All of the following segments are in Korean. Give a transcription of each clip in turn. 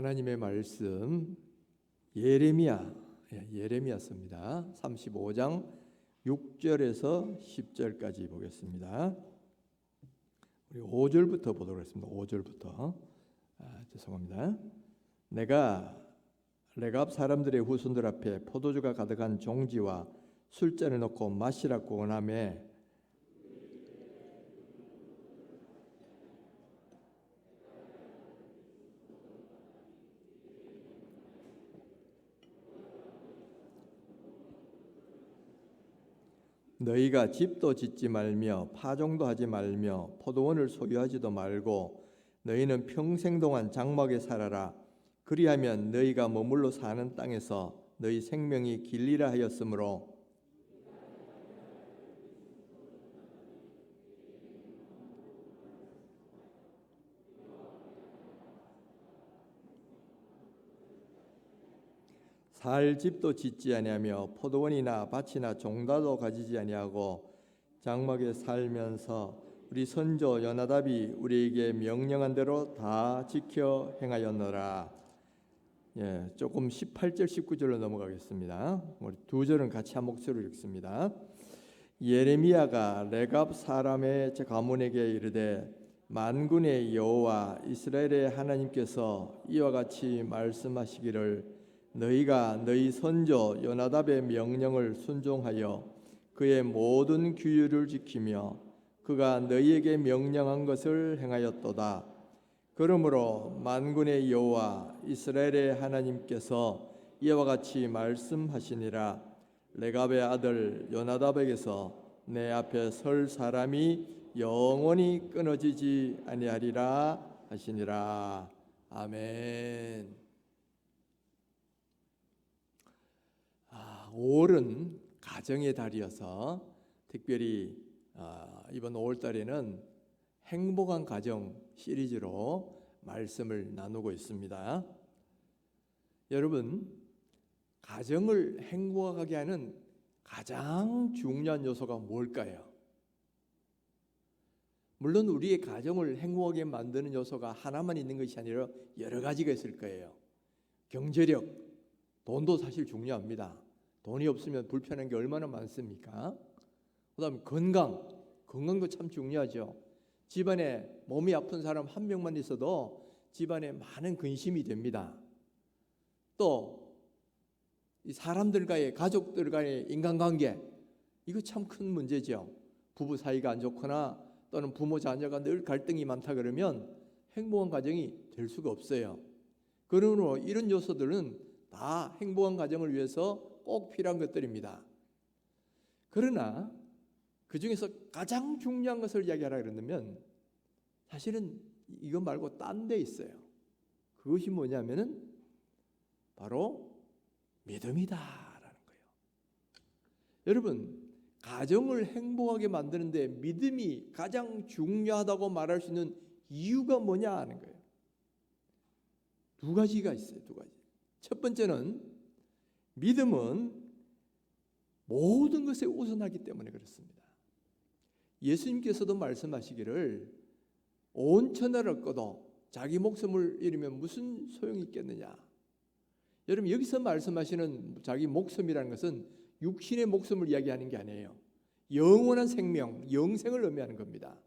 하나님의 말씀 예레미야서입니다. 35장 6절에서 10절까지 보겠습니다. 우리 5절부터 보도록 하겠습니다. 5절부터. 죄송합니다. 내가 레갑 사람들의 후손들 앞에 포도주가 가득한 종지와 술잔을 놓고 마시라고 원하매 너희가 집도 짓지 말며 파종도 하지 말며 포도원을 소유하지도 말고 너희는 평생 동안 장막에 살아라. 그리하면 너희가 머물러 사는 땅에서 너희 생명이 길리라 하였으므로 살 집도 짓지 아니하며 포도원이나 밭이나 종다도 가지지 아니하고 장막에 살면서 우리 선조 요나답이 우리에게 명령한 대로 다 지켜 행하였노라. 조금 18절 19절로 넘어가겠습니다. 우리 두 절은 같이 한 목소리로 읽습니다. 예레미야가 레갑 사람의 가문에게 이르되 만군의 여호와 이스라엘의 하나님께서 이와 같이 말씀하시기를 너희가 너희 선조 요나답의 명령을 순종하여 그의 모든 규율을 지키며 그가 너희에게 명령한 것을 행하였도다. 그러므로 만군의 여호와 이스라엘의 하나님께서 이와 같이 말씀하시니라. 레갑의 아들 요나답에게서 내 앞에 설 사람이 영원히 끊어지지 아니하리라 하시니라. 아멘. 5월은 가정의 달이어서 특별히 이번 5월달에는 행복한 가정 시리즈로 말씀을 나누고 있습니다. 여러분, 가정을 행복하게 하는 가장 중요한 요소가 뭘까요? 물론 우리의 가정을 행복하게 만드는 요소가 하나만 있는 것이 아니라 여러 가지가 있을 거예요. 경제력, 돈도 사실 중요합니다. 돈이 없으면 불편한 게 얼마나 많습니까? 그다음에 건강도 참 중요하죠. 집안에 몸이 아픈 사람 한 명만 있어도 집안에 많은 근심이 됩니다. 또 이 사람들과의 가족들과의 인간관계, 이거 참 큰 문제죠. 부부 사이가 안 좋거나 또는 부모 자녀가 늘 갈등이 많다 그러면 행복한 가정이 될 수가 없어요. 그러므로 이런 요소들은 다 행복한 가정을 위해서 꼭 필요한 것들입니다. 그러나 그 중에서 가장 중요한 것을 이야기하라 그러면 사실은 이거 말고 딴 데 있어요. 그것이 뭐냐면은 바로 믿음이다라는 거예요. 여러분, 가정을 행복하게 만드는데 믿음이 가장 중요하다고 말할 수 있는 이유가 뭐냐 하는 거예요. 두 가지가 있어요. 두 가지. 첫 번째는 믿음은 모든 것에 우선하기 때문에 그렇습니다. 예수님께서도 말씀하시기를 온 천하를 얻고도 자기 목숨을 잃으면 무슨 소용이 있겠느냐. 여러분, 여기서 말씀하시는 자기 목숨이라는 것은 육신의 목숨을 이야기하는 게 아니에요. 영원한 생명, 영생을 의미하는 겁니다.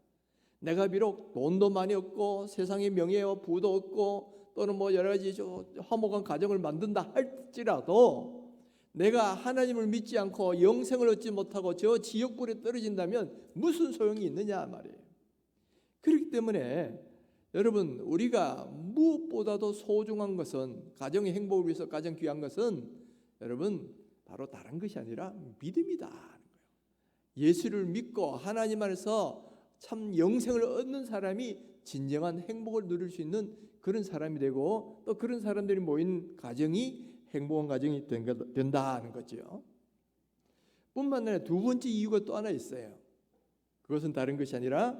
내가 비록 돈도 많이 얻고 세상의 명예와 부도 얻고 또는 여러 가지 화목한 가정을 만든다 할지라도 내가 하나님을 믿지 않고 영생을 얻지 못하고 저 지옥불에 떨어진다면 무슨 소용이 있느냐 말이에요. 그렇기 때문에 여러분, 우리가 무엇보다도 소중한 것은, 가정의 행복을 위해서 가장 귀한 것은 여러분 바로 다른 것이 아니라 믿음이다 하는 거예요. 예수를 믿고 하나님 안에서 참 영생을 얻는 사람이 진정한 행복을 누릴 수 있는 그런 사람이 되고 또 그런 사람들이 모인 가정이 행복한 가정이 된다 하는 거죠. 뿐만 아니라 두 번째 이유가 또 하나 있어요. 그것은 다른 것이 아니라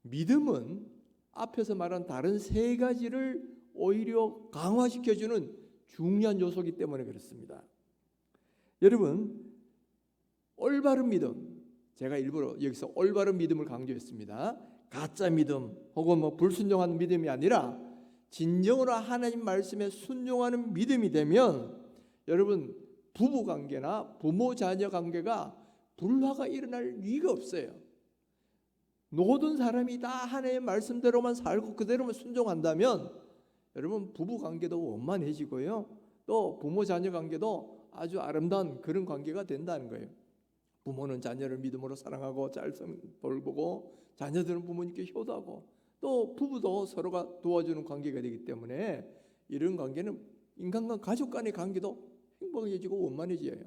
믿음은 앞에서 말한 다른 세 가지를 오히려 강화시켜주는 중요한 요소이기 때문에 그렇습니다. 여러분, 올바른 믿음, 제가 일부러 여기서 올바른 믿음을 강조했습니다. 가짜 믿음 혹은 불순종한 믿음이 아니라 진정으로 하나님 말씀에 순종하는 믿음이 되면 여러분 부부 관계나 부모 자녀 관계가 불화가 일어날 리가 없어요. 모든 사람이 다 하나님의 말씀대로만 살고 그대로만 순종한다면 여러분 부부 관계도 원만해지고요. 또 부모 자녀 관계도 아주 아름다운 그런 관계가 된다는 거예요. 부모는 자녀를 믿음으로 사랑하고 잘 돌보고 자녀들은 부모님께 효도하고 또 부부도 서로가 도와주는 관계가 되기 때문에 이런 관계는 인간과 가족 간의 관계도 행복해지고 원만해져요.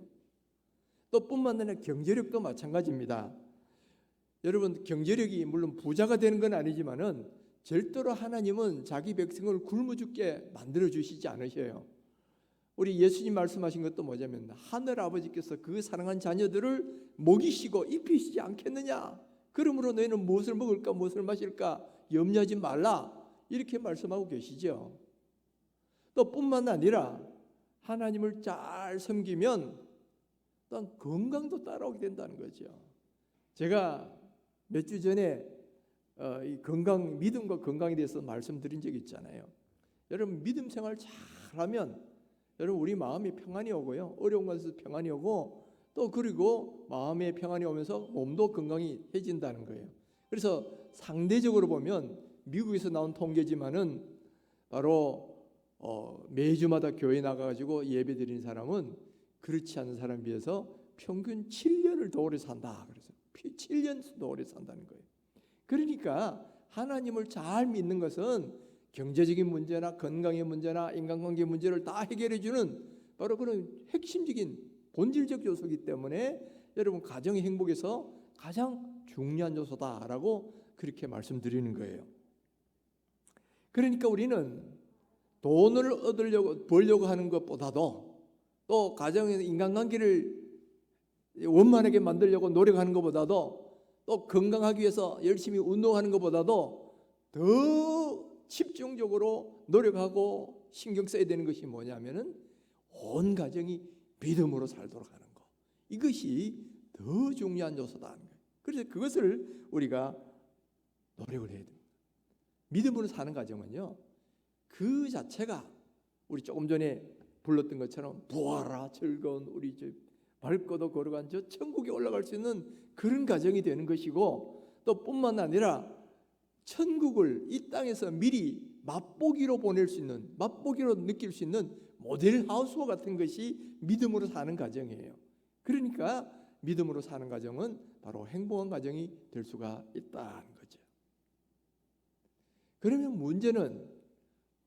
또 뿐만 아니라 경제력도 마찬가지입니다. 여러분 경제력이 물론 부자가 되는 건 아니지만은 절대로 하나님은 자기 백성을 굶어 죽게 만들어 주시지 않으셔요. 우리 예수님 말씀하신 것도 뭐냐면 하늘 아버지께서 그 사랑한 자녀들을 먹이시고 입히시지 않겠느냐. 그러므로 너희는 무엇을 먹을까 무엇을 마실까 염려하지 말라 이렇게 말씀하고 계시죠. 또 뿐만 아니라 하나님을 잘 섬기면 또한 건강도 따라오게 된다는 거죠. 제가 몇 주 전에 이 건강 믿음과 건강에 대해서 말씀드린 적이 있잖아요. 여러분 믿음 생활 잘하면 여러분 우리 마음이 평안이 오고요. 어려운 것에서 평안이 오고 또 그리고 마음에 평안이 오면서 몸도 건강해진다는 거예요. 그래서 상대적으로 보면 미국에서 나온 통계지만은 바로 매주마다 교회 나가가지고 예배 드리는 사람은 그렇지 않은 사람에 비해서 평균 7년을 더 오래 산다. 그래서 7년 더 오래 산다는 거예요. 그러니까 하나님을 잘 믿는 것은 경제적인 문제나 건강의 문제나 인간관계 문제를 다 해결해 주는 바로 그런 핵심적인 본질적 요소이기 때문에 여러분 가정의 행복에서 가장 중요한 요소다라고 그렇게 말씀드리는 거예요. 그러니까 우리는 돈을 벌려고 하는 것보다도 또 가정의 인간관계를 원만하게 만들려고 노력하는 것보다도 또 건강하기 위해서 열심히 운동하는 것보다도 더 집중적으로 노력하고 신경 써야 되는 것이 뭐냐면은 온 가정이 믿음으로 살도록 하는 것. 이것이 더 중요한 요소다. 그래서 그것을 우리가 노력을 해야 됩니다. 믿음으로 사는 가정은요. 그 자체가 우리 조금 전에 불렀던 것처럼 부하라 즐거운 우리 집 밝고도 걸어간 저 천국에 올라갈 수 있는 그런 가정이 되는 것이고 또 뿐만 아니라 천국을 이 땅에서 미리 맛보기로 보낼 수 있는 맛보기로 느낄 수 있는 모델 하우스와 같은 것이 믿음으로 사는 가정이에요. 그러니까 믿음으로 사는 가정은 바로 행복한 가정이 될 수가 있다는 거죠. 그러면 문제는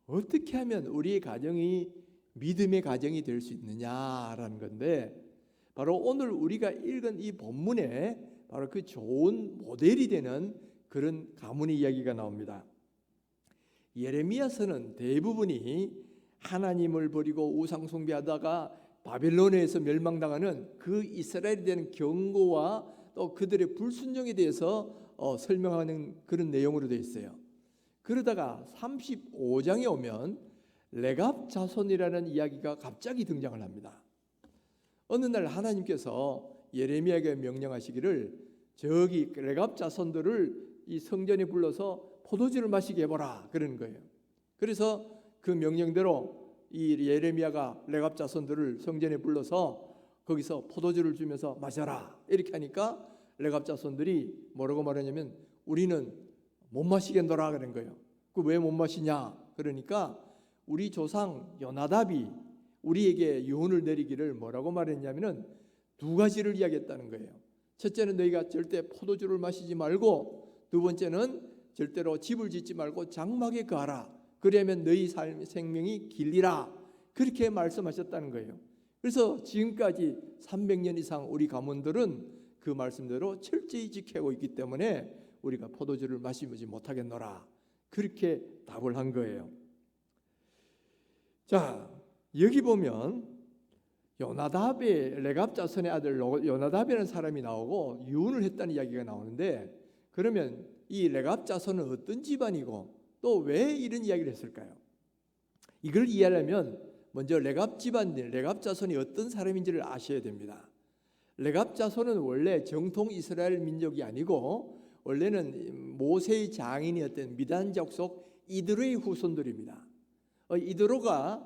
어떻게 하면 우리의 가정이 믿음의 가정이 될 수 있느냐라는 건데 바로 오늘 우리가 읽은 이 본문에 바로 그 좋은 모델이 되는 그런 가문의 이야기가 나옵니다. 예레미야서는 대부분이 하나님을 버리고 우상 숭배하다가 바벨론에서 멸망당하는 그 이스라엘에 대한 경고와 또 그들의 불순종에 대해서 설명하는 그런 내용으로 되어 있어요. 그러다가 35장에 오면 레갑 자손이라는 이야기가 갑자기 등장을 합니다. 어느 날 하나님께서 예레미야에게 명령하시기를 저기 레갑 자손들을 이 성전에 불러서 포도주를 마시게 해보라 그러는 거예요. 그래서 그 명령대로 이 예레미야가 레갑 자손들을 성전에 불러서 거기서 포도주를 주면서 마셔라 이렇게 하니까 레갑 자손들이 뭐라고 말하냐면 우리는 못 마시겠노라 그런 거예요. 그 왜 못 마시냐 그러니까 우리 조상 요나답이 우리에게 유언을 내리기를 뭐라고 말했냐면은 두 가지를 이야기했다는 거예요. 첫째는 너희가 절대 포도주를 마시지 말고 두 번째는 절대로 집을 짓지 말고 장막에 거하라. 그러면 너희 생명이 길리라. 그렇게 말씀하셨다는 거예요. 그래서 지금까지 300년 이상 우리 가문들은 그 말씀대로 철저히 지키고 있기 때문에 우리가 포도주를 마시지 못하겠노라. 그렇게 답을 한 거예요. 자, 여기 보면 요나답의 레갑 자손의 아들 요나답이라는 사람이 나오고 유언을 했다는 이야기가 나오는데 그러면 이 레갑 자손은 어떤 집안이고 또 왜 이런 이야기를 했을까요? 이걸 이해하려면 먼저 레갑 집안들, 레갑 자손이 어떤 사람인지를 아셔야 됩니다. 레갑 자손은 원래 정통 이스라엘 민족이 아니고 원래는 모세의 장인이었던 미단 족속 이드로의 후손들입니다. 이드로가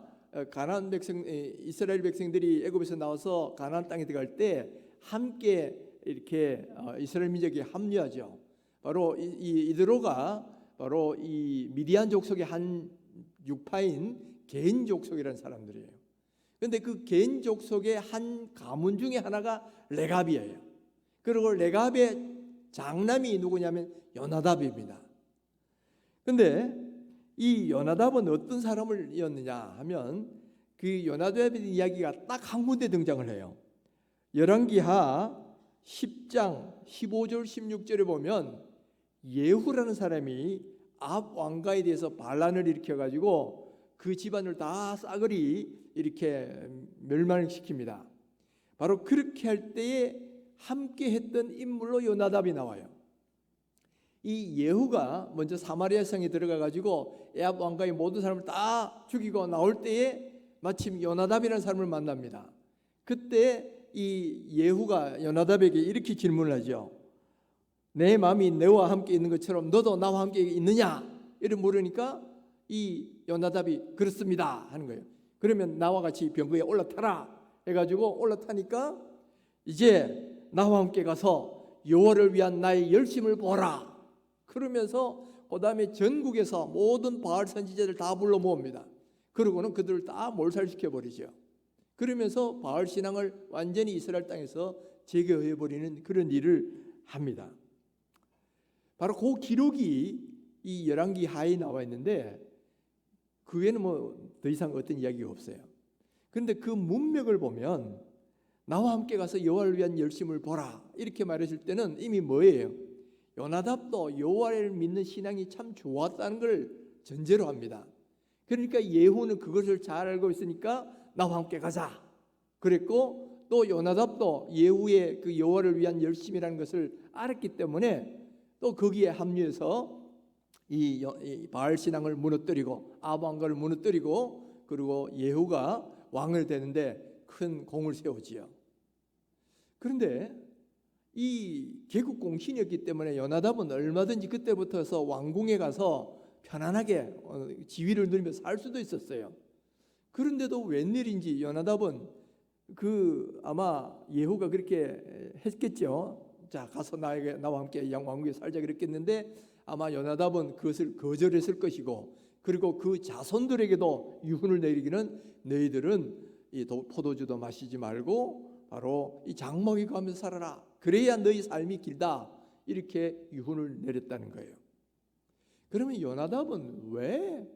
가나안 백성 이스라엘 백성들이 애굽에서 나와서 가나안 땅에 들어갈 때 함께 이렇게 이스라엘 민족이 합류하죠. 바로 이 이드로가 바로 이 미디안 족속의 한 육파인 게인 족속이라는 사람들이에요. 그런데 그 게인 족속의 한 가문 중에 하나가 레갑이에요. 그리고 레갑의 장남이 누구냐면 요나답입니다. 그런데 이 요나답은 어떤 사람이었느냐 하면 그 요나답의 이야기가 딱 한 군데 등장을 해요. 열왕기하 10장 15절 16절에 보면 예후라는 사람이 아합 왕가에 대해서 반란을 일으켜가지고 그 집안을 다 싸그리 이렇게 멸망시킵니다. 바로 그렇게 할 때에 함께 했던 인물로 요나답이 나와요. 이 예후가 먼저 사마리아 성에 들어가가지고 아합 왕가의 모든 사람을 다 죽이고 나올 때에 마침 요나답이라는 사람을 만납니다. 그때 이 예후가 요나답에게 이렇게 질문을 하죠. 내 마음이 너와 함께 있는 것처럼 너도 나와 함께 있느냐? 이렇게 물으니까 이 요나답이 그렇습니다 하는 거예요. 그러면 나와 같이 병거에 올라타라 해가지고 올라타니까 이제 나와 함께 가서 여호와를 위한 나의 열심을 보라. 그러면서 그 다음에 전국에서 모든 바알 선지자들 다 불러 모읍니다. 그러고는 그들을 다 몰살시켜 버리죠. 그러면서 바알 신앙을 완전히 이스라엘 땅에서 제거해 버리는 그런 일을 합니다. 바로 그 기록이 이 열왕기 하에 나와 있는데 그 외에는 뭐 더 이상 어떤 이야기가 없어요. 그런데 그 문맥을 보면 나와 함께 가서 여호와를 위한 열심을 보라 이렇게 말했을 때는 이미 뭐예요? 요나답도 여호와를 믿는 신앙이 참 좋았다는 걸 전제로 합니다. 그러니까 예후는 그것을 잘 알고 있으니까 나와 함께 가자 그랬고, 또 요나답도 예후의 그 여호와를 위한 열심이라는 것을 알았기 때문에 또 거기에 합류해서 이 바알 신앙을 무너뜨리고 아합 왕가를 무너뜨리고 그리고 예후가 왕을 되는데 큰 공을 세우지요. 그런데 이 개국 공신이었기 때문에 요나답은 얼마든지 그때부터서 왕궁에 가서 편안하게 지위를 누리며 살 수도 있었어요. 그런데도 웬일인지 요나답은 아마 예후가 그렇게 했겠죠. 자, 가서 나와 함께 왕궁에 살자 그랬겠는데 아마 요나답은 그것을 거절했을 것이고, 그리고 그 자손들에게도 유훈을 내리기는 너희들은 이 포도주도 마시지 말고 바로 이 장막에 가면서 살아라. 그래야 너희 삶이 길다. 이렇게 유훈을 내렸다는 거예요. 그러면 요나답은 왜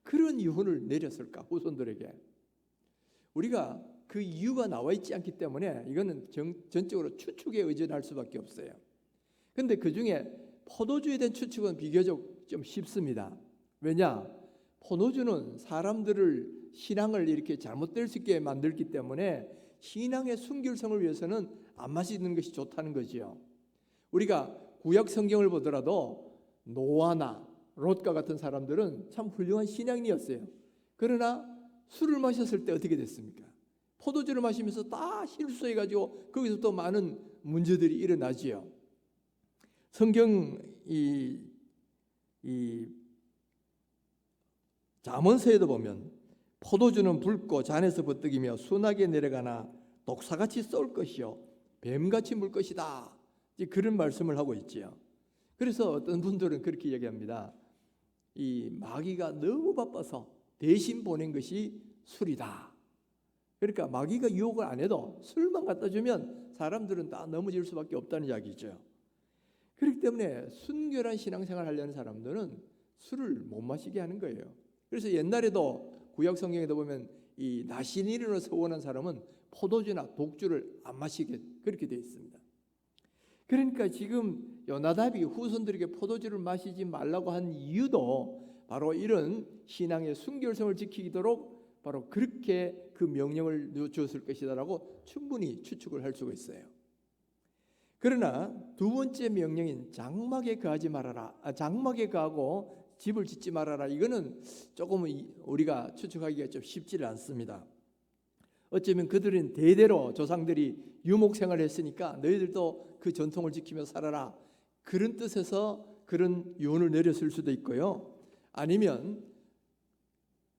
그런 유훈을 내렸을까? 후손들에게. 우리가 그 이유가 나와 있지 않기 때문에 이거는 전적으로 추측에 의존할 수밖에 없어요. 그런데 그 중에 포도주에 대한 추측은 비교적 좀 쉽습니다. 왜냐? 포도주는 사람들을 신앙을 이렇게 잘못될 수 있게 만들기 때문에 신앙의 순결성을 위해서는 안 마시는 것이 좋다는 거지요. 우리가 구약 성경을 보더라도 노아나 롯과 같은 사람들은 참 훌륭한 신앙인이었어요. 그러나 술을 마셨을 때 어떻게 됐습니까? 포도주를 마시면서 다 실수해가지고 거기서 또 많은 문제들이 일어나지요. 성경 이 잠언서에도 보면 포도주는 붉고 잔에서 버뜩이며 순하게 내려가나 독사같이 쏠 것이요 뱀같이 물 것이다. 이제 그런 말씀을 하고 있지요. 그래서 어떤 분들은 그렇게 얘기합니다. 이 마귀가 너무 바빠서 대신 보낸 것이 술이다. 그러니까 마귀가 유혹을 안 해도 술만 갖다 주면 사람들은 다 넘어질 수밖에 없다는 이야기죠. 그렇기 때문에 순결한 신앙생활을 하려는 사람들은 술을 못 마시게 하는 거예요. 그래서 옛날에도 구약 성경에도 보면 이 나시린으로 서원한 사람은 포도주나 독주를 안 마시게 그렇게 되어 있습니다. 그러니까 지금 요나답이 후손들에게 포도주를 마시지 말라고 한 이유도 바로 이런 신앙의 순결성을 지키도록 바로 그렇게 그 명령을 주었을 것이다라고 충분히 추측을 할 수가 있어요. 그러나 두 번째 명령인 장막에 거하지 말아라. 장막에 거하고 집을 짓지 말아라. 이거는 조금 우리가 추측하기가 좀 쉽지는 않습니다. 어쩌면 그들은 대대로 조상들이 유목생활을 했으니까 너희들도 그 전통을 지키며 살아라. 그런 뜻에서 그런 유언을 내렸을 수도 있고요. 아니면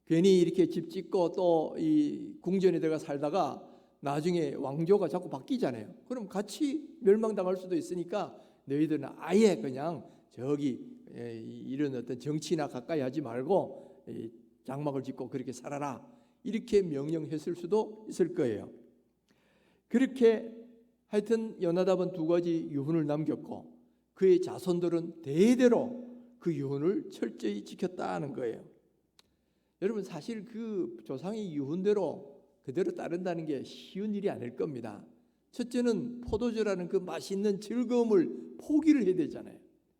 괜히 이렇게 집 짓고 또 이 궁전에 들어가 살다가 나중에 왕조가 자꾸 바뀌잖아요. 그럼 같이 멸망당할 수도 있으니까 너희들은 아예 그냥 저기 이런 어떤 정치나 가까이 하지 말고 장막을 짓고 그렇게 살아라, 이렇게 명령했을 수도 있을 거예요. 그렇게 하여튼 요나답은 두 가지 유훈을 남겼고 그의 자손들은 대대로 그 유훈을 철저히 지켰다는 거예요. 여러분, 사실 그 조상의 유훈대로 그대로 따른다는 게 쉬운 일이 아닐 겁니다. 첫째는 포도주라는 그 맛있는 즐거움을 포기를 해야 되잖아요.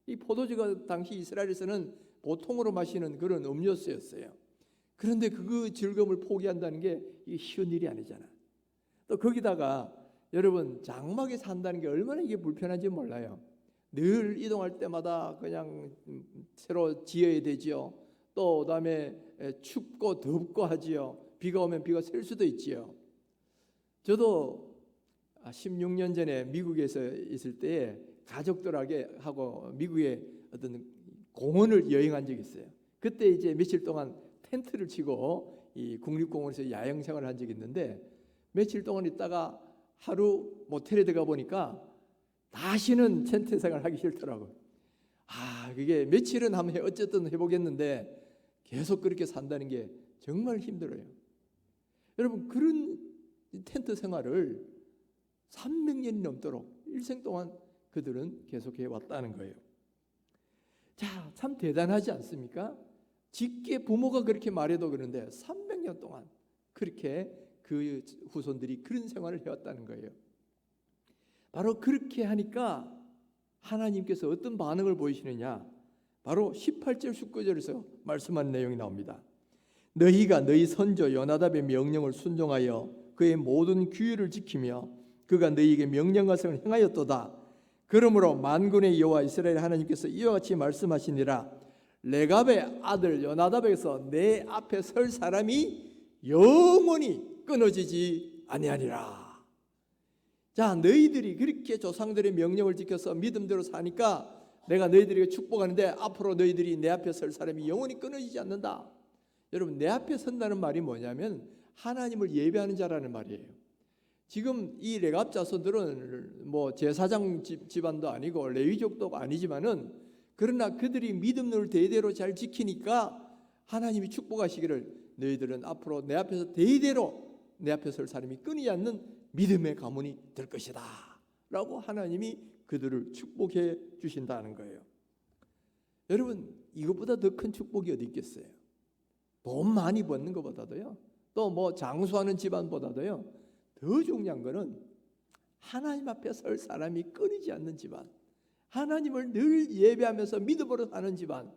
이 포도주가 당시 이스라엘에서는 보통으로 마시는 그런 음료수였어요. 그런데 그 즐거움을 포기한다는 게 이게 쉬운 일이 아니잖아. 또 거기다가 여러분, 장막에 산다는 게 얼마나 이게 불편한지 몰라요. 늘 이동할 때마다 그냥 새로 지어야 되지요. 또 그다음에 춥고 덥고 하지요. 비가 오면 비가 셀 수도 있지요. 저도 16년 전에 미국에서 있을 때 가족들하고 미국의 어떤 공원을 여행한 적이 있어요. 그때 이제 며칠 동안 텐트를 치고 이 국립공원에서 야영 생활을 한 적이 있는데, 며칠 동안 있다가 하루 모텔에 들어가 보니까 다시는 텐트 생활 하기 싫더라고요. 그게 며칠은 한번 어쨌든 해보겠는데 계속 그렇게 산다는 게 정말 힘들어요. 여러분, 그런 텐트 생활을 300년이 넘도록 일생 동안 그들은 계속해 왔다는 거예요. 자, 참 대단하지 않습니까? 직계 부모가 그렇게 말해도 그런데 300년 동안 그렇게 그 후손들이 그런 생활을 해왔다는 거예요. 바로 그렇게 하니까 하나님께서 어떤 반응을 보이시느냐, 바로 18절 19절에서 말씀하는 내용이 나옵니다. 너희가 너희 선조 요나답의 명령을 순종하여 그의 모든 규율을 지키며 그가 너희에게 명령한 것을 행하였도다. 그러므로 만군의 여호와 이스라엘 하나님께서 이와 같이 말씀하시니라. 레갑의 아들 요나답에게서 내 앞에 설 사람이 영원히 끊어지지 아니하니라. 자, 너희들이 그렇게 조상들의 명령을 지켜서 믿음대로 사니까 내가 너희들에게 축복하는데 앞으로 너희들이 내 앞에 설 사람이 영원히 끊어지지 않는다. 여러분, 내 앞에 선다는 말이 뭐냐면 하나님을 예배하는 자라는 말이에요. 지금 이 레갑 자손들은 뭐 제사장 집안도 아니고 레위족도 아니지만은, 그러나 그들이 믿음을 대대로 잘 지키니까 하나님이 축복하시기를 너희들은 앞으로 내 앞에서 대대로 내 앞에 설 사람이 끊이지 않는 믿음의 가문이 될 것이다 라고 하나님이 그들을 축복해 주신다는 거예요. 여러분, 이것보다 더 큰 축복이 어디 있겠어요? 돈 많이 버는 것보다도요, 또 뭐 장수하는 집안보다도요, 더 중요한 거는 하나님 앞에 설 사람이 끊이지 않는 집안, 하나님을 늘 예배하면서 믿음으로 사는 집안,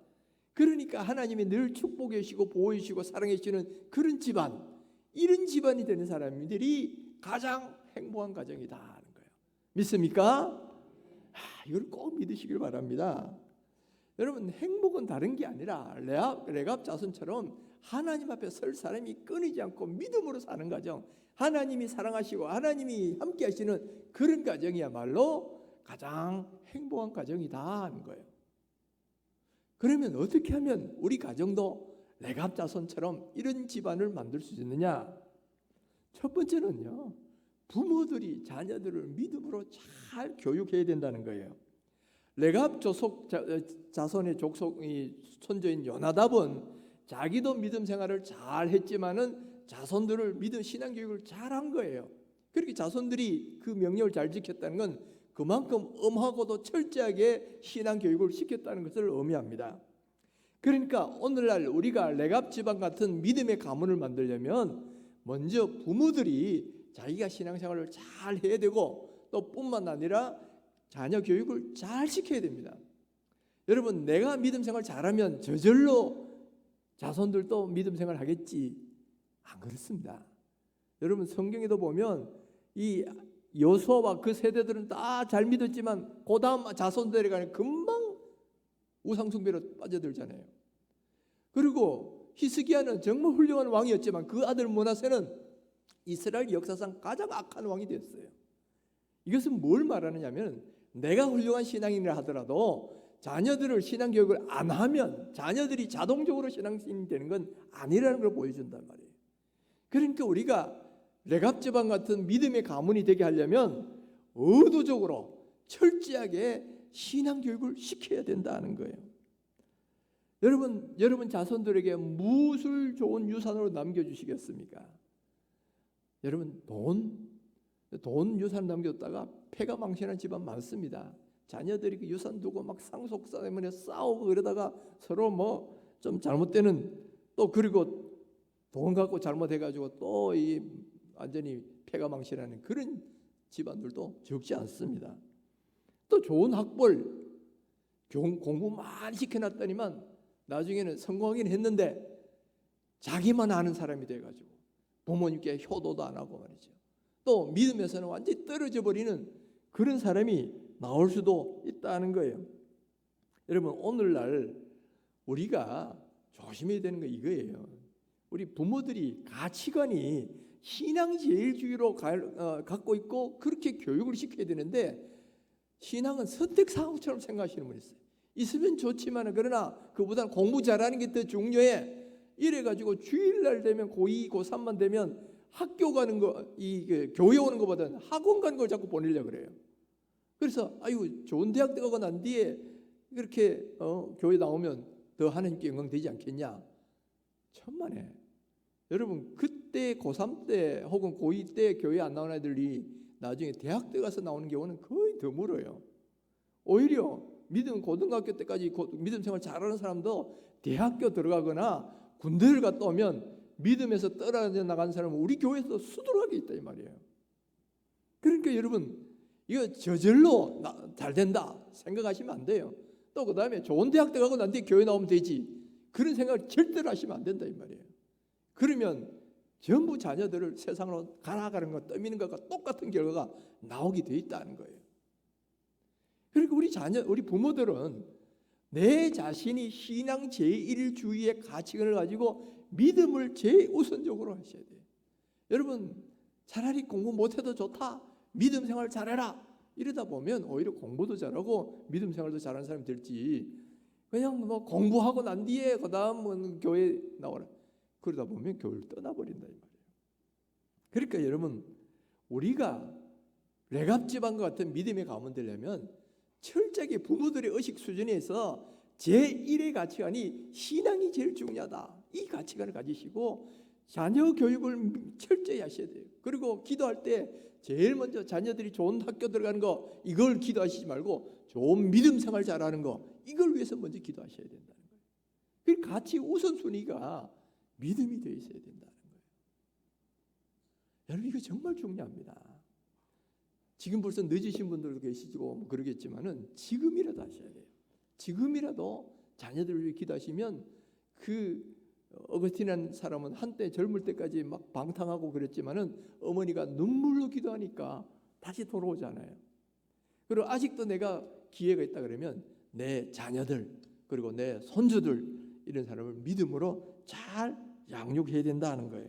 그러니까 하나님이 늘 축복해 주시고 보호해 주시고 사랑해 주시는 그런 집안, 이런 집안이 되는 사람들이 가장 행복한 가정이다 하는 거예요. 믿습니까? 이걸 꼭 믿으시길 바랍니다. 여러분, 행복은 다른 게 아니라 레갑 자손처럼 하나님 앞에 설 사람이 끊이지 않고 믿음으로 사는 가정, 하나님이 사랑하시고 하나님이 함께 하시는 그런 가정이야말로 가장 행복한 가정이다 하는 거예요. 그러면 어떻게 하면 우리 가정도 레갑 자손처럼 이런 집안을 만들 수 있느냐? 첫 번째는요, 부모들이 자녀들을 믿음으로 잘 교육해야 된다는 거예요. 레갑 자손의 족속이 손자인 요나답은 자기도 믿음 생활을 잘 했지만은 자손들을 믿음 신앙 교육을 잘 한 거예요. 그렇게 자손들이 그 명령을 잘 지켰다는 건 그만큼 엄하고도 철저하게 신앙 교육을 시켰다는 것을 의미합니다. 그러니까 오늘날 우리가 레갑 집안 같은 믿음의 가문을 만들려면 먼저 부모들이 자기가 신앙생활을 잘 해야 되고, 또 뿐만 아니라 자녀 교육을 잘 시켜야 됩니다. 여러분, 내가 믿음 생활 잘하면 저절로 자손들도 믿음 생활 하겠지? 안 그렇습니다. 여러분, 성경에도 보면 이 여호수아와 그 세대들은 다 잘 믿었지만 그 다음 자손들이 가면 금방 우상숭배로 빠져들잖아요. 그리고 히스기야는 정말 훌륭한 왕이었지만 그 아들 므낫세는 이스라엘 역사상 가장 악한 왕이 됐어요. 이것은 뭘 말하느냐면, 내가 훌륭한 신앙인이라 하더라도 자녀들을 신앙교육을 안 하면 자녀들이 자동적으로 신앙인이 되는 건 아니라는 걸 보여준단 말이에요. 그러니까 우리가 레갑지방 같은 믿음의 가문이 되게 하려면 의도적으로 철저하게 신앙교육을 시켜야 된다는 거예요. 여러분 자손들에게 무엇을 좋은 유산으로 남겨주시겠습니까? 여러분 돈 유산 남겼다가 폐가 망신한 집안 많습니다. 자녀들이 그 유산 두고 막 상속사 때문에 싸우고 그러다가 서로 뭐 좀 잘못되는, 또 그리고 돈 갖고 잘못해가지고 또 이 완전히 폐가 망신하는 그런 집안들도 적지 않습니다. 또 좋은 학벌 공부 많이 시켜놨더니만 나중에는 성공하긴 했는데 자기만 아는 사람이 돼가지고 부모님께 효도도 안 하고 말이죠. 또 믿음에서는 완전히 떨어져 버리는 그런 사람이 나올 수도 있다는 거예요. 여러분, 오늘날 우리가 조심해야 되는 거 이거예요. 우리 부모들이 가치관이 신앙제일주의로 갖고 있고 그렇게 교육을 시켜야 되는데, 신앙은 선택사항처럼 생각하시는 분이 있어요. 있으면 좋지만 그러나 그보다 공부 잘하는 게 더 중요해. 이래가지고 주일날 되면 고2, 고3만 되면 학교 가는 거, 교회 오는 것보다는 학원 가는 걸 자꾸 보내려고 그래요. 그래서 아유, 좋은 대학 들어가고 난 뒤에 그렇게 교회 나오면 더 하나님께 영광 되지 않겠냐. 천만에. 여러분, 그때 고3 때 혹은 고2 때 교회 안 나오는 애들이 나중에 대학 때 가서 나오는 경우는 거의 드물어요. 오히려 고등학교 때까지 믿음 생활 잘하는 사람도 대학교 들어가거나 군대를 갔다 오면 믿음에서 떨어져 나간 사람은 우리 교회에서 수두룩하게 있다 이 말이에요. 그러니까 여러분, 이거 저절로 잘 된다 생각하시면 안 돼요. 또 그 다음에 좋은 대학 들어가고 난 뒤에 교회 나오면 되지, 그런 생각을 절대로 하시면 안 된다 이 말이에요. 그러면 전부 자녀들을 세상으로 가라가는 것, 떠미는 것과 똑같은 결과가 나오게 돼 있다는 거예요. 그리고 우리 부모들은 내 자신이 신앙 제1주의의 가치관을 가지고 믿음을 제우선적으로 하셔야 돼요. 여러분, 차라리 공부 못해도 좋다, 믿음 생활 잘해라, 이러다 보면 오히려 공부도 잘하고 믿음 생활도 잘하는 사람이 될지, 그냥 뭐 공부하고 난 뒤에 그 다음은 교회 나오라, 그러다 보면 교회를 떠나버린다 이 말이에요. 그러니까 여러분, 우리가 레갑지방과 같은 믿음의 가문 되려면 철저하게 부모들의 의식 수준에서 제1의 가치관이 신앙이 제일 중요하다, 이 가치관을 가지시고 자녀 교육을 철저히 하셔야 돼요. 그리고 기도할 때 제일 먼저 자녀들이 좋은 학교 들어가는 거, 이걸 기도하시지 말고 좋은 믿음 생활 잘하는 거, 이걸 위해서 먼저 기도하셔야 된다는 거예요. 그 가치 우선순위가 믿음이 되어 있어야 된다는 거예요. 여러분, 이거 정말 중요합니다. 지금 벌써 늦으신 분들도 계시고 뭐 그러겠지만은 지금이라도 하셔야 돼요. 지금이라도 자녀들을 위해 기도하시면, 그 어거스틴이라는 사람은 한때 젊을 때까지 막 방탕하고 그랬지만은 어머니가 눈물로 기도하니까 다시 돌아오잖아요. 그리고 아직도 내가 기회가 있다 그러면 내 자녀들 그리고 내 손주들, 이런 사람을 믿음으로 잘 양육해야 된다는 거예요.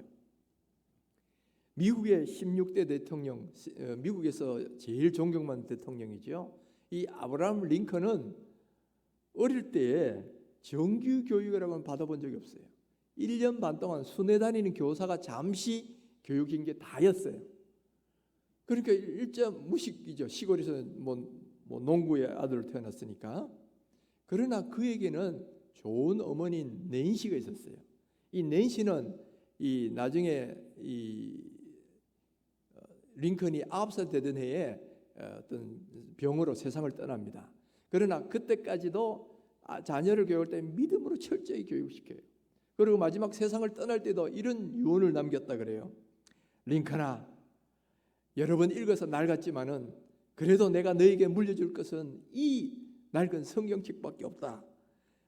미국의 16대 대통령, 미국에서 제일 존경받는 대통령이죠. 이 아브라함 링컨은 어릴 때에 정규 교육이라고는 받아본 적이 없어요. 1년 반 동안 순회 다니는 교사가 잠시 교육인 게 다였어요. 그러니까 일자 무식이죠. 시골에서 뭐 농구의 아들로 태어났으니까. 그러나 그에게는 좋은 어머니인 낸시가 있었어요. 이 낸시는 나중에 링컨이 9살 되던 해에 어떤 병으로 세상을 떠납니다. 그러나 그때까지도 자녀를 교육할 때 믿음으로 철저히 교육시켜요. 그리고 마지막 세상을 떠날 때도 이런 유언을 남겼다 그래요. 링컨아, 여러 번 읽어서 낡았지만은 그래도 내가 너에게 물려줄 것은 이 낡은 성경책밖에 없다.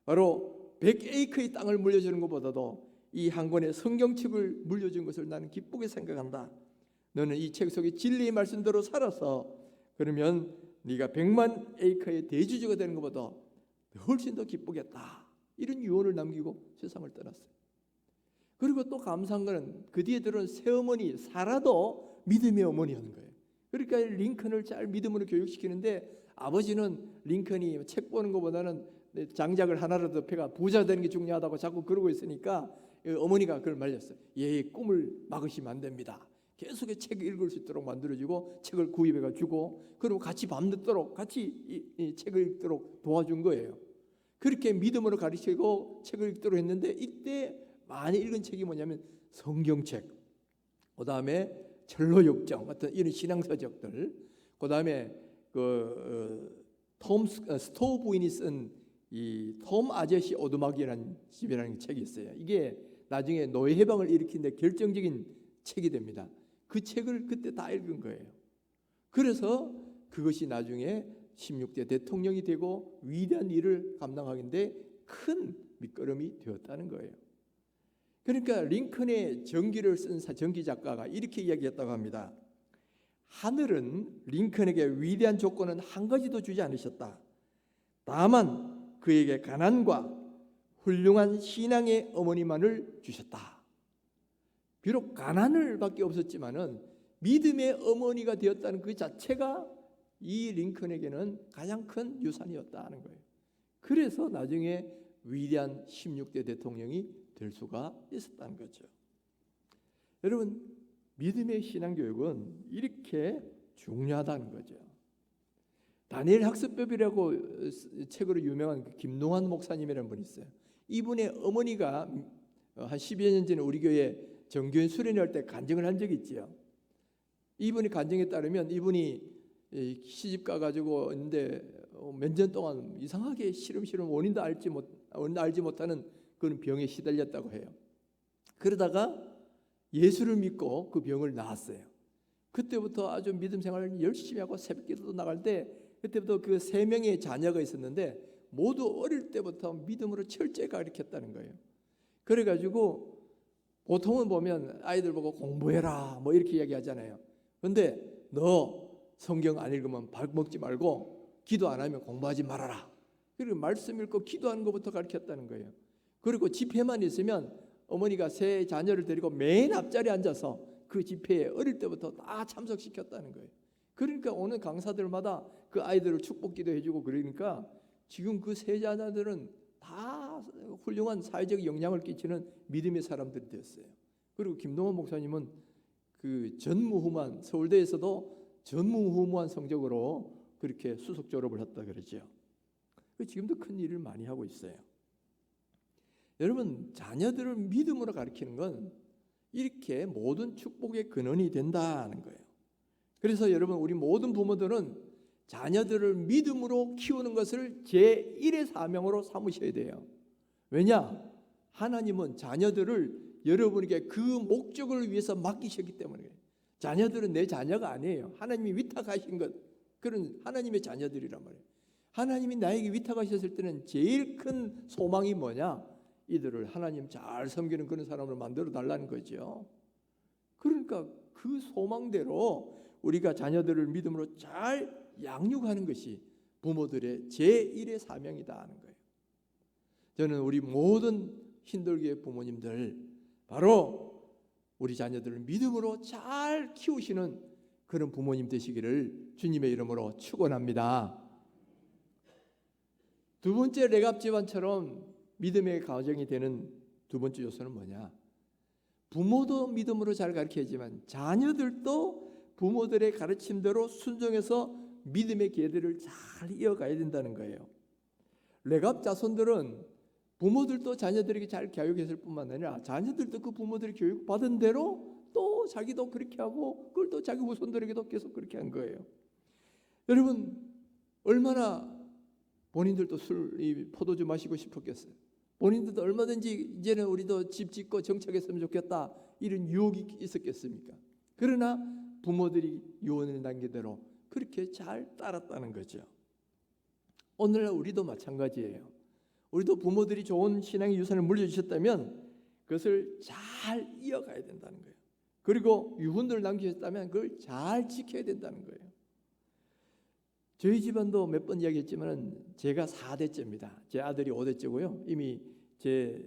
바로 100에이커의 땅을 물려주는 것보다도 이 한 권의 성경책을 물려준 것을 나는 기쁘게 생각한다. 너는 이 책 속의 진리의 말씀대로 살아서 그러면 네가 100만 에이커의 대주주가 되는 것보다 훨씬 더 기쁘겠다. 이런 유언을 남기고 세상을 떠났어요. 그리고 또 감사한 것은 그 뒤에 들어온 새어머니 사라도 믿음의 어머니였는 거예요. 그러니까 링컨을 잘 믿음으로 교육시키는데 아버지는 링컨이 책 보는 것보다는 장작을 하나라도 펴가 부자 되는 게 중요하다고 자꾸 그러고 있으니까 어머니가 그걸 말렸어요. 얘의 꿈을 막으시면 안 됩니다. 계속 책을 읽을 수 있도록 만들어주고 책을 구입해가 주고 그리고 같이 밤늦도록 같이 이 책을 읽도록 도와준 거예요. 그렇게 믿음으로 가르치고 책을 읽도록 했는데 이때 많이 읽은 책이 뭐냐면 성경책, 그 다음에 철로역정 같은 이런 신앙서적들, 그 다음에 스토우 부인이 쓴 이 톰 아저씨 오두막이라는 집이라는 책이 있어요. 이게 나중에 노예 해방을 일으킨 데 결정적인 책이 됩니다. 그 책을 그때 다 읽은 거예요. 그래서 그것이 나중에 16대 대통령이 되고 위대한 일을 감당하는데 큰 밑거름이 되었다는 거예요. 그러니까 링컨의 전기를 쓴 전기 작가가 이렇게 이야기했다고 합니다. 하늘은 링컨에게 위대한 조건은 한 가지도 주지 않으셨다. 다만 그에게 가난과 훌륭한 신앙의 어머니만을 주셨다. 비록 가난을 밖에 없었지만은 믿음의 어머니가 되었다는 그 자체가 이 링컨에게는 가장 큰 유산이었다는 거예요. 그래서 나중에 위대한 16대 대통령이 될 수가 있었다는 거죠. 여러분, 믿음의 신앙교육은 이렇게 중요하다는 거죠. 다니엘 학습법이라고 책으로 유명한 김노환 목사님이라는 분이 있어요. 이분의 어머니가 한 10여 년 전에 우리 교회 정교인 수련회 때 간증을 한 적이 있지요. 이분이 간증에 따르면 이분이 시집 가가지고 있는데 몇 년 동안 이상하게 시름시름 원인도 알지 못하는 그런 병에 시달렸다고 해요. 그러다가 예수를 믿고 그 병을 나았어요. 그때부터 아주 믿음 생활을 열심히 하고 새벽기도도 나갈 때 그때부터 그 3명의 자녀가 있었는데 모두 어릴 때부터 믿음으로 철저히 가르쳤다는 거예요. 그래가지고 보통은 보면 아이들 보고 공부해라 뭐 이렇게 이야기하잖아요. 근데 너 성경 안 읽으면 밥 먹지 말고 기도 안 하면 공부하지 말아라. 그리고 말씀 읽고 기도하는 것부터 가르쳤다는 거예요. 그리고 집회만 있으면 어머니가 세 자녀를 데리고 맨 앞자리에 앉아서 그 집회에 어릴 때부터 다 참석시켰다는 거예요. 그러니까 오는 강사들마다 그 아이들을 축복기도 해주고 그러니까 지금 그 세 자녀들은 다 훌륭한 사회적 영향을 끼치는 믿음의 사람들이 됐어요. 그리고 김동원 목사님은 그 전무후무한 서울대에서도 전무후무한 성적으로 그렇게 수석 졸업을 했다 그러죠. 지금도 큰 일을 많이 하고 있어요. 여러분, 자녀들을 믿음으로 가르치는 건 이렇게 모든 축복의 근원이 된다는 거예요. 그래서 여러분, 우리 모든 부모들은 자녀들을 믿음으로 키우는 것을 제1의 사명으로 삼으셔야 돼요. 왜냐? 하나님은 자녀들을 여러분에게 그 목적을 위해서 맡기셨기 때문에 자녀들은 내 자녀가 아니에요. 하나님이 위탁하신 것, 그런 하나님의 자녀들이란 말이에요. 하나님이 나에게 위탁하셨을 때는 제일 큰 소망이 뭐냐? 이들을 하나님 잘 섬기는 그런 사람으로 만들어 달라는 거죠. 그러니까 그 소망대로 우리가 자녀들을 믿음으로 잘 양육하는 것이 부모들의 제1의 사명이다 하는 거예요. 저는 우리 모든 신돌교회 부모님들 바로 우리 자녀들을 믿음으로 잘 키우시는 그런 부모님 되시기를 주님의 이름으로 축원합니다. 두 번째 레갑 집안처럼 믿음의 가정이 되는 두 번째 요소는 뭐냐? 부모도 믿음으로 잘 가르쳐야지만 자녀들도 부모들의 가르침대로 순종해서 믿음의 계대를 잘 이어가야 된다는 거예요. 레갑 자손들은 부모들도 자녀들에게 잘 교육했을 뿐만 아니라 자녀들도 그 부모들의 교육 받은 대로 또 자기도 그렇게 하고 그걸 또 자기 후손들에게도 계속 그렇게 한 거예요. 여러분, 얼마나 본인들도 포도주 마시고 싶었겠어요. 본인들도 얼마든지 이제는 우리도 집 짓고 정착했으면 좋겠다 이런 유혹이 있었겠습니까? 그러나 부모들이 유언을 남기대로 그렇게 잘 따랐다는 거죠. 오늘날 우리도 마찬가지예요. 우리도 부모들이 좋은 신앙의 유산을 물려주셨다면 그것을 잘 이어가야 된다는 거예요. 그리고 유훈들을 남기셨다면 그걸 잘 지켜야 된다는 거예요. 저희 집안도 몇 번 이야기했지만 제가 4대째입니다. 제 아들이 5대째고요. 이미 제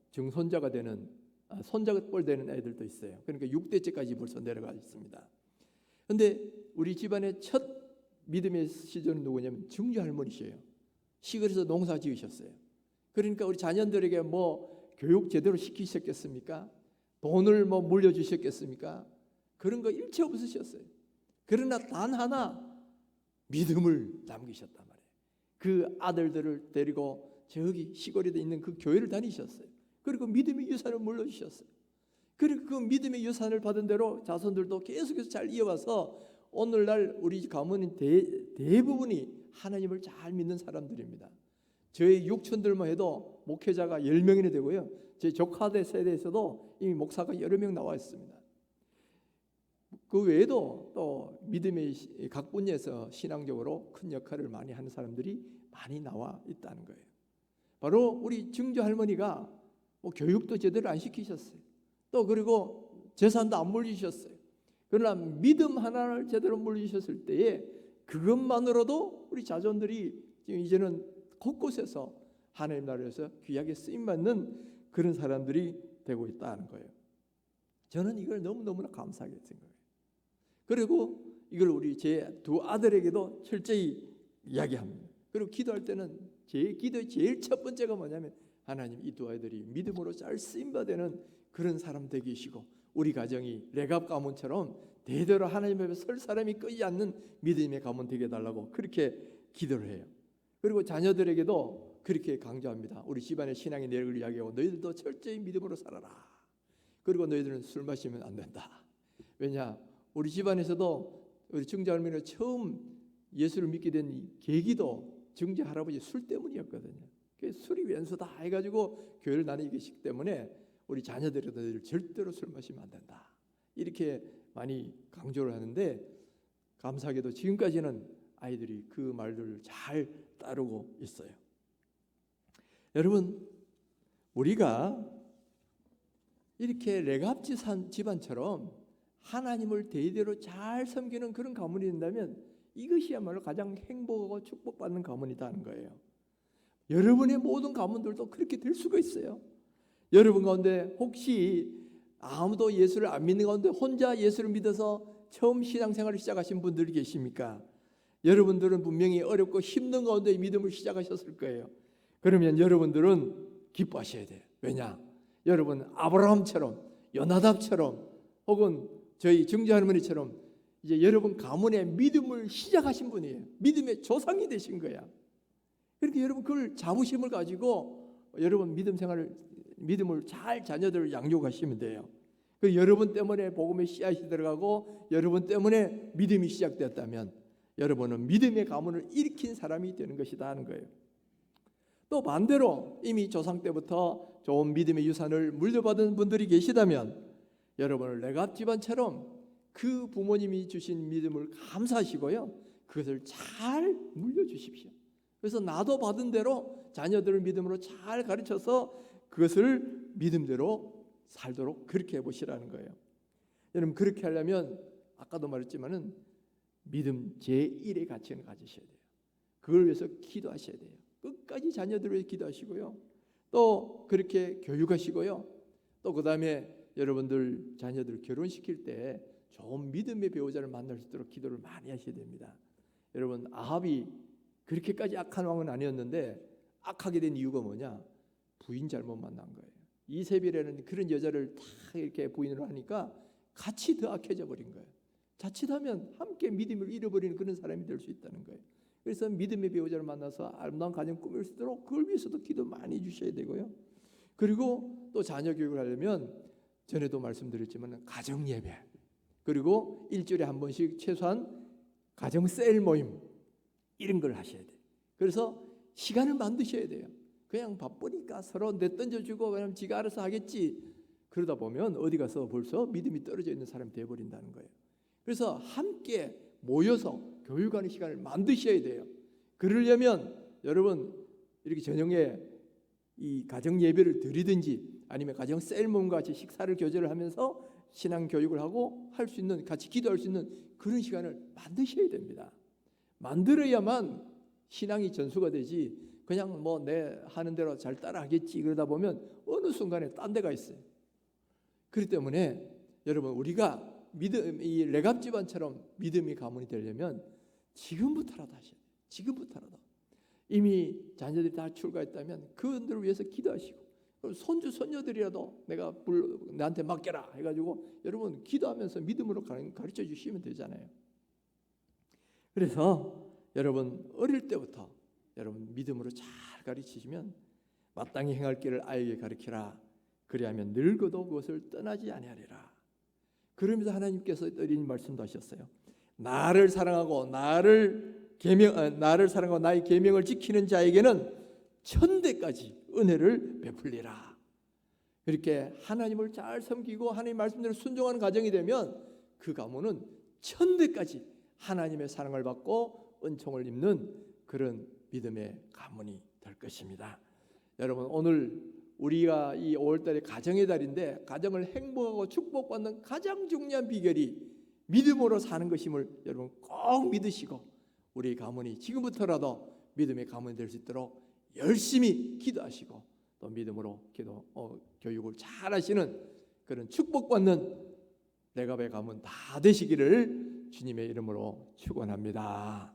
증손자가 되는 손자가 뻘 되는 애들도 있어요. 그러니까 6대째까지 벌써 내려가 있습니다. 근데 우리 집안의 첫 믿음의 시절은 누구냐면 증조 할머니시에요. 시골에서 농사 지으셨어요. 그러니까 우리 자녀들에게 뭐 교육 제대로 시키셨겠습니까? 돈을 뭐 물려주셨겠습니까? 그런 거 일체 없으셨어요. 그러나 단 하나 믿음을 남기셨단 말이에요. 그 아들들을 데리고 저기 시골에 있는 그 교회를 다니셨어요. 그리고 믿음의 유산을 물려주셨어요. 그리고 그 믿음의 유산을 받은 대로 자손들도 계속해서 잘 이어와서 오늘날 우리 가문은 대부분이 하나님을 잘 믿는 사람들입니다. 저희 육촌들만 해도 목회자가 10명이나 되고요. 제 조카들 세대에서도 이미 목사가 여러 명 나와 있습니다. 그 외에도 또 믿음의 각 분야에서 신앙적으로 큰 역할을 많이 하는 사람들이 많이 나와 있다는 거예요. 바로 우리 증조 할머니가 뭐 교육도 제대로 안 시키셨어요. 또 그리고 재산도 안 물리셨어요. 그러나 믿음 하나를 제대로 물리셨을 때에 그것만으로도 우리 자손들이 지금 이제는 곳곳에서 하나님 나라에서 귀하게 쓰임받는 그런 사람들이 되고 있다는 거예요. 저는 이걸 너무너무나 감사하게 생각해요. 그리고 이걸 우리 제 두 아들에게도 철저히 이야기합니다. 그리고 기도할 때는 제 기도의 제일 첫 번째가 뭐냐면 하나님 이 두 아이들이 믿음으로 잘 쓰임받는 그런 사람 되게 하시고 우리 가정이 레갑 가문처럼 대대로 하나님 앞에 설 사람이 끄지 않는 믿음의 가문 되게 해달라고 그렇게 기도를 해요. 그리고 자녀들에게도 그렇게 강조합니다. 우리 집안의 신앙의 내력을 이야기하고 너희들도 철저히 믿음으로 살아라. 그리고 너희들은 술 마시면 안 된다. 왜냐? 우리 집안에서도 우리 증조 할머니가 처음 예수를 믿게 된 계기도 증조 할아버지 술 때문이었거든요. 술이 왼수다 해가지고 교회를 다니기 계시기 때문에 우리 자녀들에게 절대로 술 마시면 안 된다. 이렇게 많이 강조를 하는데 감사하게도 지금까지는 아이들이 그 말들을 잘 따르고 있어요. 여러분, 우리가 이렇게 레갑 집안처럼 하나님을 대대로 잘 섬기는 그런 가문이 된다면 이것이야말로 가장 행복하고 축복받는 가문이라는 거예요. 여러분의 모든 가문들도 그렇게 될 수가 있어요. 여러분 가운데 혹시 아무도 예수를 안 믿는 가운데 혼자 예수를 믿어서 처음 신앙생활을 시작하신 분들이 계십니까? 여러분들은 분명히 어렵고 힘든 가운데 믿음을 시작하셨을 거예요. 그러면 여러분들은 기뻐하셔야 돼요. 왜냐? 여러분 아브라함처럼 요나답처럼 혹은 저희 증조 할머니처럼 이제 여러분 가문의 믿음을 시작하신 분이에요. 믿음의 조상이 되신 거야. 그렇게 여러분 그걸 자부심을 가지고 여러분 믿음을 잘 자녀들을 양육하시면 돼요. 그 여러분 때문에 복음의 씨앗이 들어가고 여러분 때문에 믿음이 시작되었다면 여러분은 믿음의 가문을 일으킨 사람이 되는 것이다 하는 거예요. 또 반대로 이미 조상 때부터 좋은 믿음의 유산을 물려받은 분들이 계시다면 여러분을 레갑 집안처럼 그 부모님이 주신 믿음을 감사하시고요. 그것을 잘 물려주십시오. 그래서 나도 받은 대로 자녀들을 믿음으로 잘 가르쳐서 그것을 믿음대로 살도록 그렇게 해보시라는 거예요. 여러분 그렇게 하려면 아까도 말했지만은 믿음 제1의 가치를 가지셔야 돼요. 그걸 위해서 기도하셔야 돼요. 끝까지 자녀들을 위해 기도하시고요. 또 그렇게 교육하시고요. 또 그 다음에 여러분들 자녀들 결혼시킬 때 좋은 믿음의 배우자를 만날 수 있도록 기도를 많이 하셔야 됩니다. 여러분 아합이 그렇게까지 악한 왕은 아니었는데 악하게 된 이유가 뭐냐? 부인 잘못 만난 거예요. 이세벨이라는 그런 여자를 다 이렇게 부인으로 하니까 같이 더 악해져 버린 거예요. 자칫하면 함께 믿음을 잃어버리는 그런 사람이 될 수 있다는 거예요. 그래서 믿음의 배우자를 만나서 아름다운 가정 꾸밀 수 있도록 그걸 위해서도 기도 많이 주셔야 되고요. 그리고 또 자녀 교육을 하려면 전에도 말씀드렸지만 가정 예배 그리고 일주일에 한 번씩 최소한 가정 셀 모임 이런 걸 하셔야 돼요. 그래서 시간을 만드셔야 돼요. 그냥 바쁘니까 서로 내던져주고 그냥 지가 알아서 하겠지 그러다 보면 어디 가서 벌써 믿음이 떨어져 있는 사람이 되어버린다는 거예요. 그래서 함께 모여서 교육하는 시간을 만드셔야 돼요. 그러려면 여러분 이렇게 저녁에 이 가정 예배를 드리든지 아니면 가정 셀몬과 같이 식사를 교제를 하면서 신앙 교육을 하고 할 수 있는 같이 기도할 수 있는 그런 시간을 만드셔야 됩니다. 만들어야만 신앙이 전수가 되지 그냥 뭐 내 하는 대로 잘 따라하겠지 그러다 보면 어느 순간에 딴 데가 있어요. 그렇기 때문에 여러분 우리가 이 레갑 집안처럼 믿음의 가문이 되려면 지금부터라도 하셔야 돼요. 지금부터라도. 이미 자녀들이 다 출가했다면 그들을 위해서 기도하시고, 손주 손녀들이라도 나한테 맡겨라 해가지고 여러분 기도하면서 믿음으로 가르쳐 주시면 되잖아요. 그래서 여러분 어릴 때부터 여러분 믿음으로 잘 가르치시면 마땅히 행할 길을 아이에게 가르치라. 그리하면 늙어도 그것을 떠나지 아니하리라. 그러면서 하나님께서 어린 말씀도 하셨어요. 나를 사랑하고 나를 사랑하고 나의 계명을 지키는 자에게는 천대까지 은혜를 베풀리라. 이렇게 하나님을 잘 섬기고 하나님 말씀대로 순종하는 가정이 되면 그 가문은 천대까지 하나님의 사랑을 받고 은총을 입는 그런 믿음의 가문이 될 것입니다. 여러분 오늘 우리가 이 5월달에 가정의 달인데 가정을 행복하고 축복받는 가장 중요한 비결이 믿음으로 사는 것임을 여러분 꼭 믿으시고 우리 가문이 지금부터라도 믿음의 가문이 될 수 있도록 열심히 기도하시고 또 믿음으로 교육을 잘 하시는 그런 축복받는 레갑의 가문 다 되시기를 주님의 이름으로 축원합니다.